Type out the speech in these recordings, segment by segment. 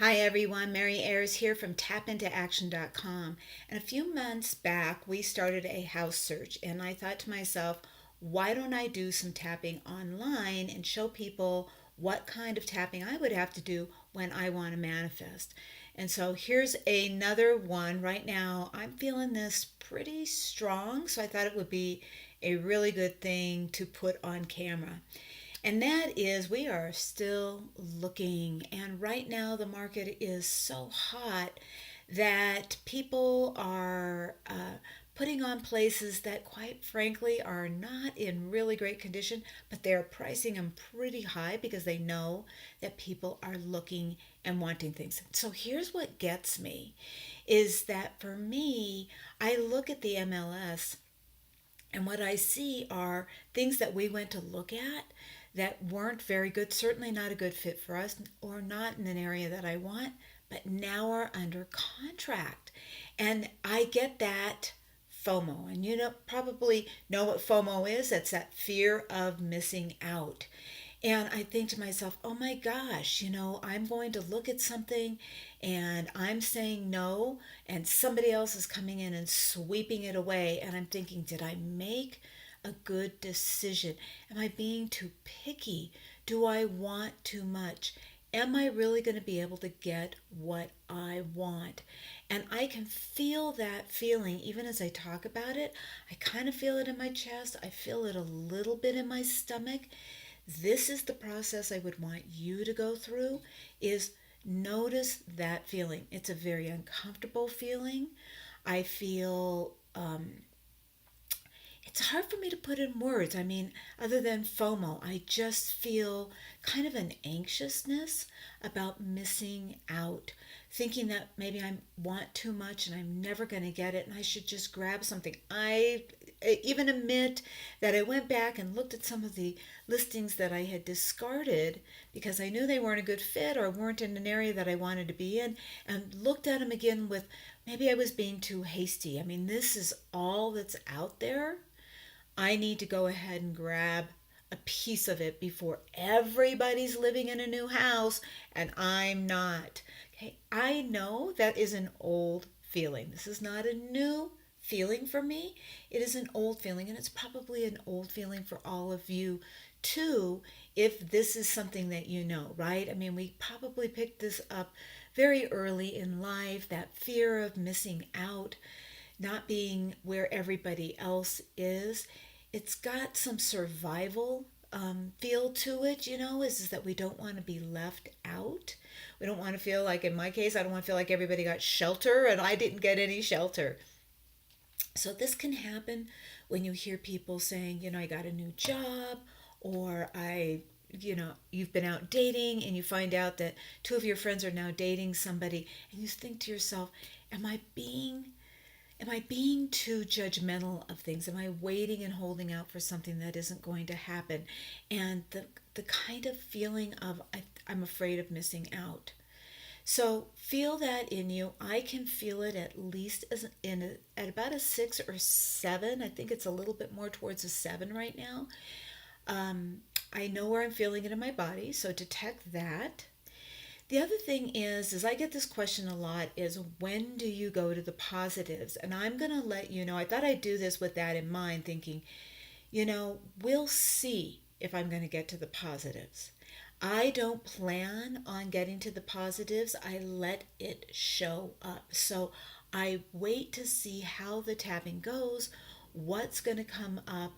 Hi everyone, Mary Ayers here from tapintoaction.com. And a few months back, we started a house search, and I thought to myself, why don't I do some tapping online and show people what kind of tapping I would have to do when I want to manifest? And so here's another one. Right now, I'm feeling this pretty strong, so I thought it would be a really good thing to put on camera. And that is, we are still looking. And right now, the market is so hot that people are putting on places that, quite frankly, are not in really great condition, but they're pricing them pretty high because they know that people are looking and wanting things. So here's what gets me is that for me, I look at the MLS and what I see are things that we went to look at that weren't very good, certainly not a good fit for us, or not in an area that I want, but now are under contract. And I get that FOMO. And you know, probably know what FOMO is. That's that fear of missing out. And I think to myself, oh my gosh, I'm going to look at something and I'm saying no, and somebody else is coming in and sweeping it away. And I'm thinking, did I make a good decision? Am I being too picky? Do I want too much? Am I really going to be able to get what I want? And I can feel that feeling even as I talk about it. I kind of feel it in my chest. I feel it a little bit in my stomach. This is the process I would want you to go through is notice that feeling. It's a very uncomfortable feeling. I feel it's hard for me to put in words. I mean, other than FOMO, I just feel kind of an anxiousness about missing out, thinking that maybe I want too much and I'm never going to get it and I should just grab something. I even admit that I went back and looked at some of the listings that I had discarded because I knew they weren't a good fit or weren't in an area that I wanted to be in, and looked at them again with maybe I was being too hasty. I mean, this is all that's out there. I need to go ahead and grab a piece of it before everybody's living in a new house and I'm not. Okay, I know that is an old feeling. This is not a new feeling for me. It is an old feeling, and it's probably an old feeling for all of you too, if this is something that you know, right? I mean, we probably picked this up very early in life, that fear of missing out, not being where everybody else is. It's got some survival feel to it, is that we don't want to be left out. We don't want to feel like, in my case, I don't want to feel like everybody got shelter and I didn't get any shelter. So this can happen when you hear people saying, I got a new job, or you've been out dating and you find out that two of your friends are now dating somebody, and you think to yourself, am I being too judgmental of things? Am I waiting and holding out for something that isn't going to happen? And the kind of feeling of I'm afraid of missing out. So feel that in you. I can feel it at least at about a 6 or 7. I think it's a little bit more towards a 7 right now. I know where I'm feeling it in my body, so detect that. The other thing is I get this question a lot is when do you go to the positives? And I'm going to let you know, I thought I'd do this with that in mind, thinking, we'll see if I'm going to get to the positives. I don't plan on getting to the positives. I let it show up. So I wait to see how the tapping goes, what's going to come up,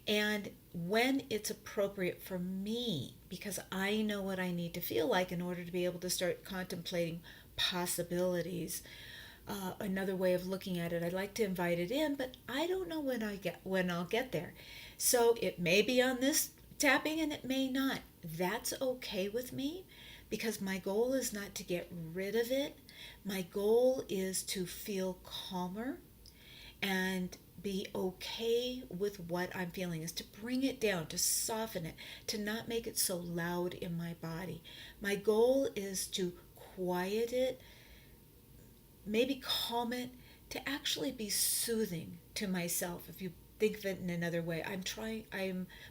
and when it's appropriate for me, because I know what I need to feel like in order to be able to start contemplating possibilities. Another way of looking at it, I like to invite it in, but I don't know when I'll get there. So it may be on this tapping and it may not. That's okay with me because my goal is not to get rid of it. My goal is to feel calmer and be okay with what I'm feeling, is to bring it down, to soften it, to not make it so loud in my body. My goal is to quiet it, maybe calm it, to actually be soothing to myself. If you think of it in another way,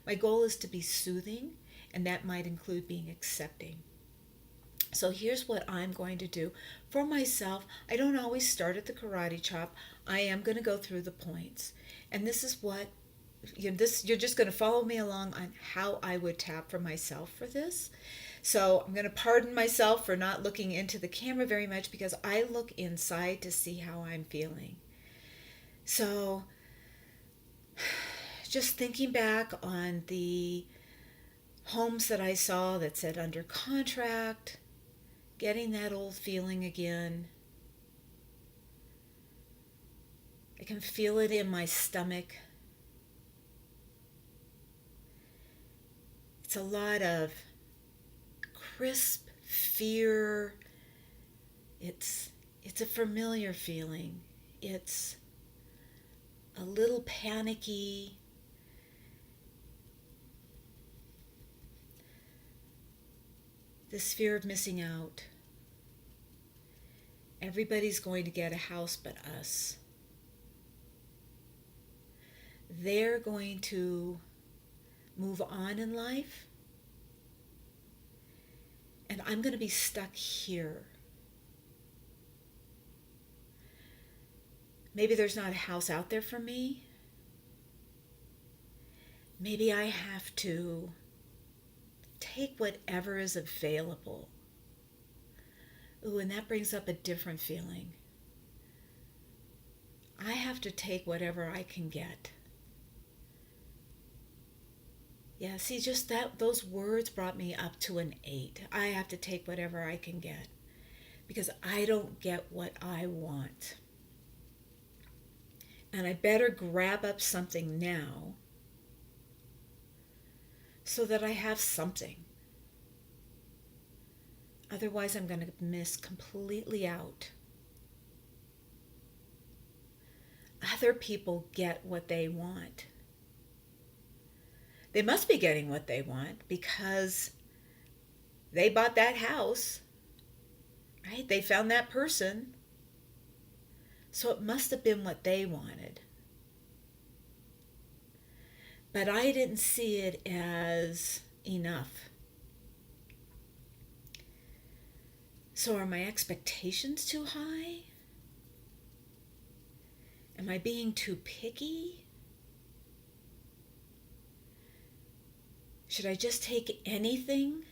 my goal is to be soothing, and that might include being accepting. So here's what I'm going to do for myself. I don't always start at the karate chop. I am going to go through the points. And this is what you're just going to follow me along on how I would tap for myself for this. So I'm going to pardon myself for not looking into the camera very much because I look inside to see how I'm feeling. So just thinking back on the homes that I saw that said under contract, getting that old feeling again. I can feel it in my stomach. It's a lot of crisp fear. It's a familiar feeling. It's a little panicky. This fear of missing out. Everybody's going to get a house but us. They're going to move on in life, and I'm going to be stuck here. Maybe there's not a house out there for me. Maybe I have to take whatever is available. Ooh, and that brings up a different feeling. I have to take whatever I can get. Yeah, see, just that, those words brought me up to an 8. I have to take whatever I can get because I don't get what I want. And I better grab up something now so that I have something. Otherwise, I'm going to miss completely out. Other people get what they want. They must be getting what they want because they bought that house, right? They found that person. So it must have been what they wanted. But I didn't see it as enough. So are my expectations too high? Am I being too picky? Should I just take anything?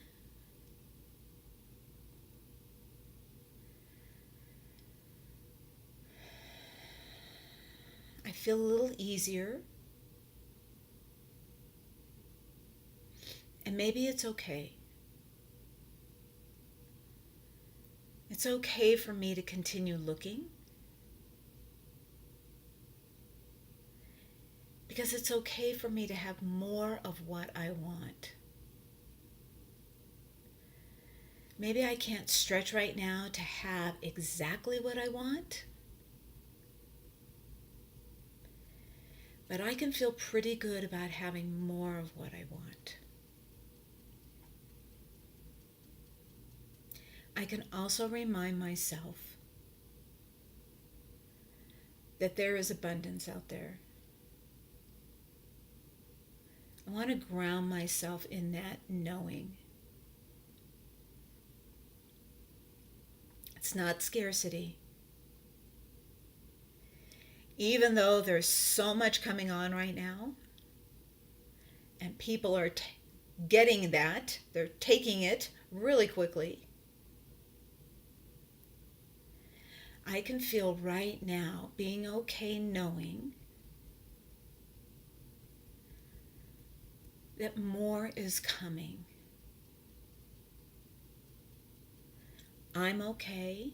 I feel a little easier. And maybe it's okay. It's okay for me to continue looking. Because it's okay for me to have more of what I want. Maybe I can't stretch right now to have exactly what I want. But I can feel pretty good about having more of what I want. I can also remind myself that there is abundance out there. I want to ground myself in that knowing. It's not scarcity. Even though there's so much coming on right now, and people are getting that, they're taking it really quickly. I can feel right now being okay knowing that more is coming. I'm okay.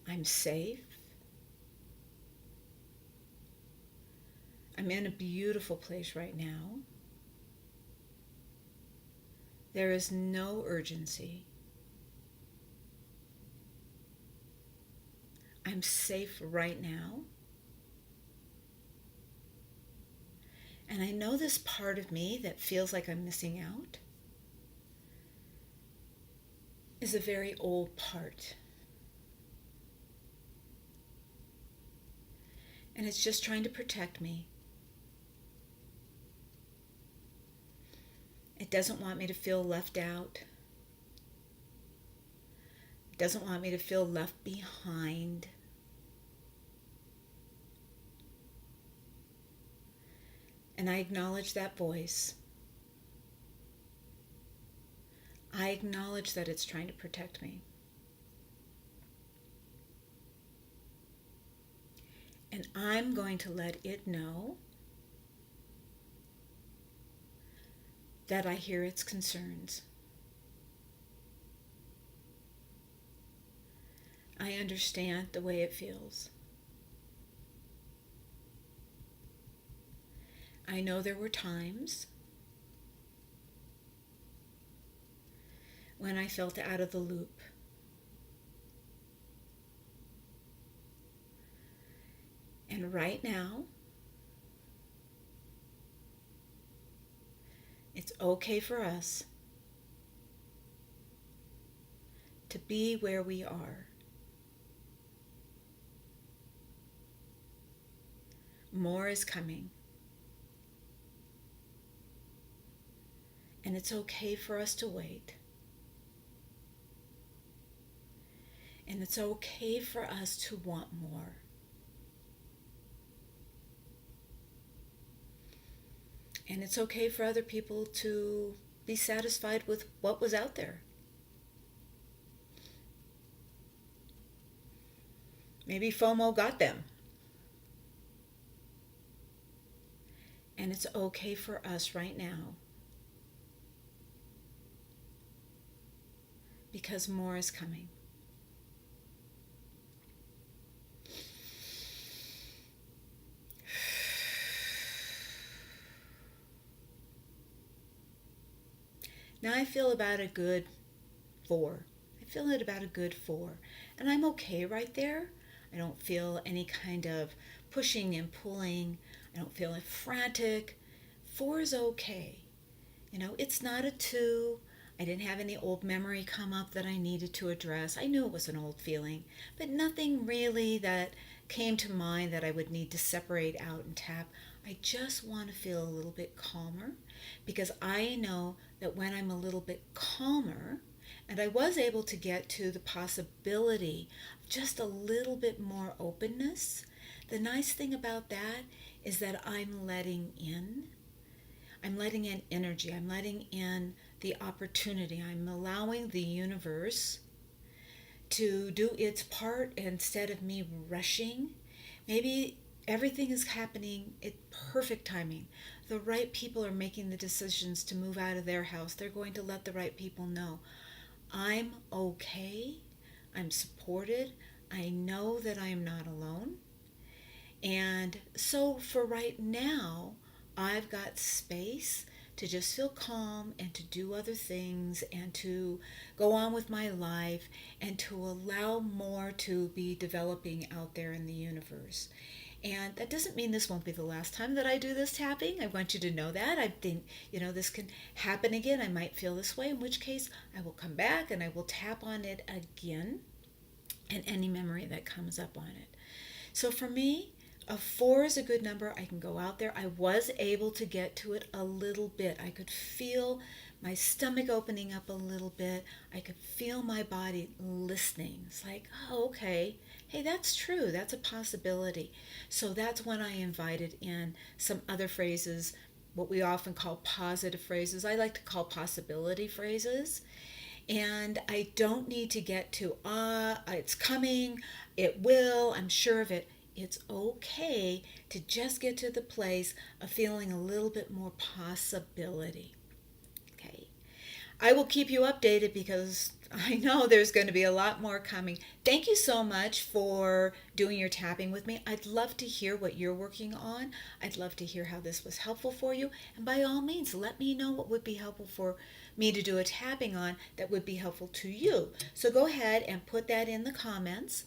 I'm safe. I'm in a beautiful place right now. There is no urgency. I'm safe right now. And I know this part of me that feels like I'm missing out is a very old part. And it's just trying to protect me. It doesn't want me to feel left out. It doesn't want me to feel left behind. And I acknowledge that voice. I acknowledge that it's trying to protect me. And I'm going to let it know that I hear its concerns. I understand the way it feels. I know there were times when I felt out of the loop. And right now, it's okay for us to be where we are. More is coming. And it's okay for us to wait. And it's okay for us to want more. And it's okay for other people to be satisfied with what was out there. Maybe FOMO got them. And it's okay for us right now. Because more is coming. Now I feel about a good 4. I feel it about a good 4. And I'm okay right there. I don't feel any kind of pushing and pulling. I don't feel frantic. 4 is okay. It's not a 2. I didn't have any old memory come up that I needed to address. I knew it was an old feeling, but nothing really that came to mind that I would need to separate out and tap. I just want to feel a little bit calmer, because I know that when I'm a little bit calmer, and I was able to get to the possibility of just a little bit more openness, the nice thing about that is that I'm letting in energy. I'm letting in the opportunity. I'm allowing the universe to do its part instead of me rushing. Maybe everything is happening at perfect timing. The right people are making the decisions to move out of their house. They're going to let the right people know. I'm okay. I'm supported. I know that I am not alone. And so for right now, I've got space to just feel calm and to do other things and to go on with my life and to allow more to be developing out there in the universe. And that doesn't mean this won't be the last time that I do this tapping. I want you to know that. I think, this can happen again. I might feel this way, in which case I will come back and I will tap on it again and any memory that comes up on it. So for me, a 4 is a good number. I can go out there. I was able to get to it a little bit. I could feel my stomach opening up a little bit. I could feel my body listening. It's like, oh, okay. Hey, that's true. That's a possibility. So that's when I invited in some other phrases, what we often call positive phrases. I like to call possibility phrases. And I don't need to get to, it's coming, it will, I'm sure of it. It's okay to just get to the place of feeling a little bit more possibility. Okay. I will keep you updated because I know there's going to be a lot more coming. Thank you so much for doing your tapping with me. I'd love to hear what you're working on. I'd love to hear how this was helpful for you. And by all means, let me know what would be helpful for me to do a tapping on that would be helpful to you. So go ahead and put that in the comments.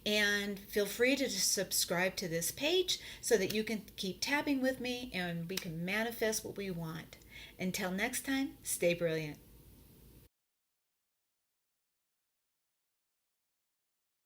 And feel free to just subscribe to this page so that you can keep tapping with me and we can manifest what we want. Until next time, stay brilliant.